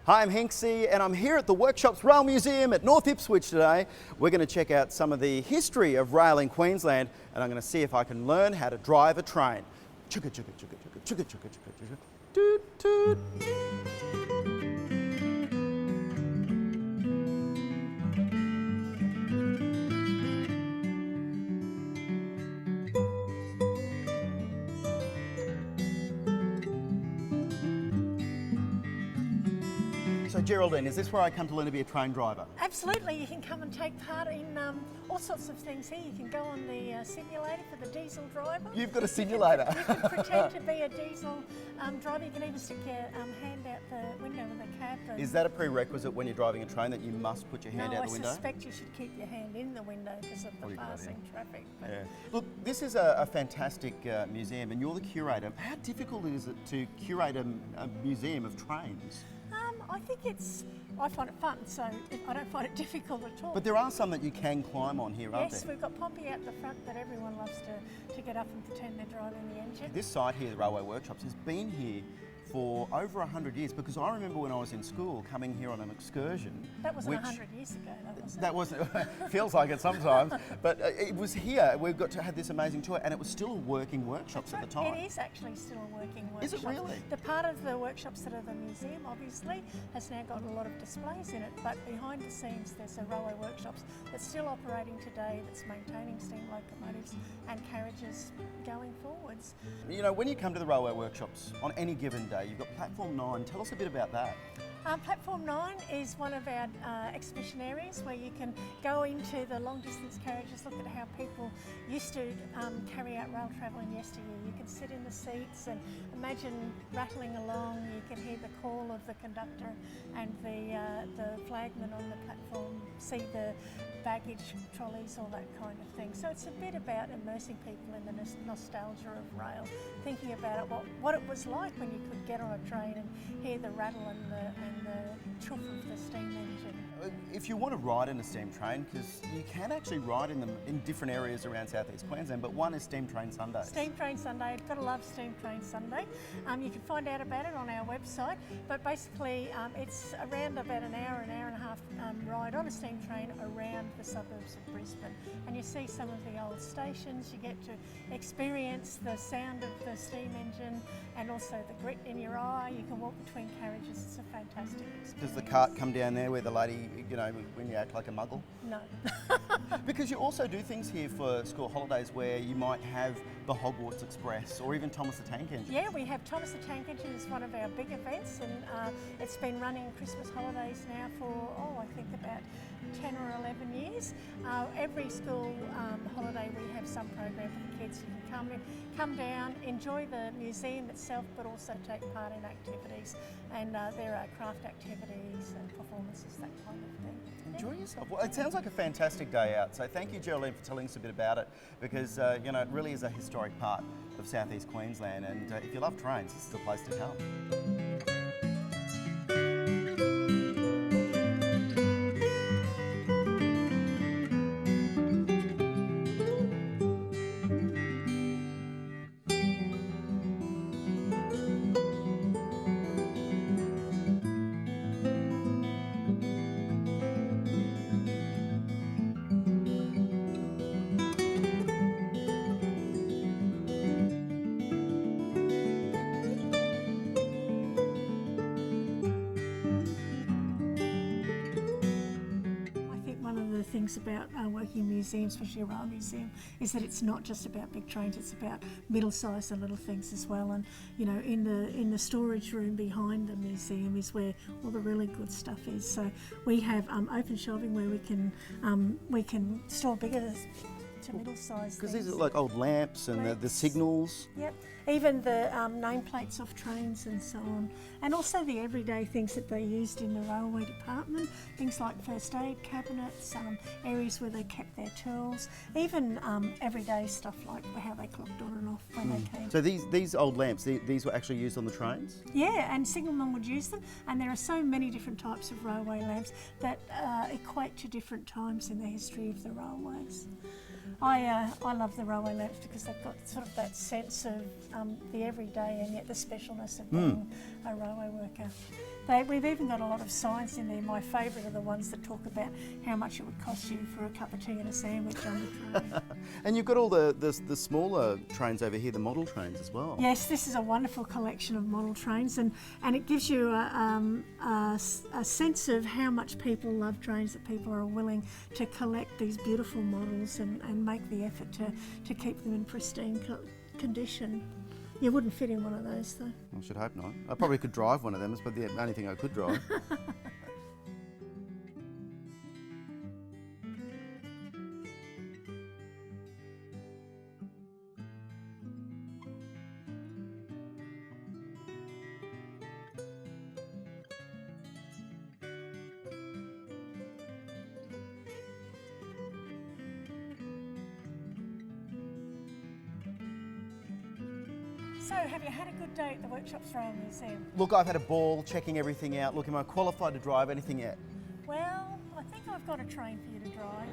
Hi, I'm Hinksy and I'm here at the Workshops Rail Museum at North Ipswich today. We're going to check out some of the history of rail in Queensland and I'm going to see if I can learn how to drive a train. Chugga, chugga, chugga, chugga, chugga, chugga, chugga, chugga. Toot, toot. So Geraldine, is this where I come to learn to be a train driver? Absolutely, you can come and take part in all sorts of things here. You can go on the simulator for the diesel driver. You've got a simulator. You can pretend to be a diesel driver. You can even stick your hand out the window of the cab. Is that a prerequisite when you're driving a train that you must put your hand out the window? No, I suspect you should keep your hand in the window because of the passing traffic. But yeah. Look, this is a fantastic museum and you're the curator. How difficult is it to curate a museum of trains? I find it fun, so I don't find it difficult at all. But there are some that you can climb on here, aren't there? Yes, we've got Pompey out the front that everyone loves to get up and pretend they're driving the engine. This site here, the Railway Workshops, has been here for over 100 years because I remember when I was in school coming here on an excursion. That wasn't 100 years ago, though, that wasn't. Feels like it sometimes, but it was here. We've got to have this amazing tour, and it was still a working workshops at the time. It is actually still a working workshop. Is it really? The part of the workshops that are the museum, obviously, has now got a lot of displays in it, but behind the scenes there's a railway workshops that's still operating today, that's maintaining steam locomotives and carriages going forwards. You know, when you come to the railway workshops on any given day, you've got Platform 9. Tell us a bit about that. Platform 9 is one of our exhibition areas where you can go into the long distance carriages, look at how people used to carry out rail travel in yesteryear. You can sit in the seats and imagine rattling along. You can hear the call of the conductor and the flagman on the platform, see the baggage trolleys, all that kind of thing. So it's a bit about immersing people in the nostalgia of rail, thinking about it, what it was like when you could get on a train and hear the rattle and the chuff of the steam engine. If you want to ride in a steam train, because you can actually ride in them in different areas around southeast Queensland, but one is Steam Train Sunday. Steam Train Sunday, you've got to love Steam Train Sunday. You can find out about it on our website, but basically it's around about an hour and a half ride on a steam train around the suburbs of Brisbane. And you see some of the old stations, you get to experience the sound of the steam engine and also the grit in your eye. You can walk between carriages, it's a fantastic experience. Does the cart come down there where the lady, you know, when you act like a muggle? No. Because you also do things here for school holidays where you might have the Hogwarts Express or even Thomas the Tank Engine. Yeah, we have Thomas the Tank Engine is one of our big events and it's been running Christmas holidays now for, I think about 10 or 11 years. Every school holiday we have some program for the kids. You can come down, enjoy the museum itself, but also take part in activities. And there are craft activities and performances, that kind of thing. Enjoy yourself. Well, it sounds like a fantastic day out. So thank you, Geraldine, for telling us a bit about it because, you know, it really is a historic part of southeast Queensland. And if you love trains, this is the place to come. Things about working in museums, especially a rail museum, is that it's not just about big trains, it's about middle-sized and little things as well. And you know, in the storage room behind the museum is where all the really good stuff is. So we have open shelving where we can store bigger to middle-sized. Because these are like old lamps and the signals. Yep. Even the nameplates off trains and so on. And also the everyday things that they used in the railway department, things like first aid cabinets, areas where they kept their tools, even everyday stuff like how they clocked on and off when they came. So these old lamps, these were actually used on the trains? Yeah, and signalmen would use them, and there are so many different types of railway lamps that equate to different times in the history of the railways. I love the railway lamps because they've got sort of that sense of the everyday and yet the specialness of being a railway worker. We've even got a lot of signs in there. My favourite are the ones that talk about how much it would cost you for a cup of tea and a sandwich on the train. And you've got all the smaller trains over here, the model trains as well. Yes, this is a wonderful collection of model trains, and it gives you a sense of how much people love trains, that people are willing to collect these beautiful models and make the effort to keep them in pristine condition. You wouldn't fit in one of those though. I should hope not. I probably could drive one of them, it's probably the only thing I could drive. So, have you had a good day at the Workshops Rail Museum? Look, I've had a ball checking everything out. Look, am I qualified to drive anything yet? Well, I think I've got a train for you to drive.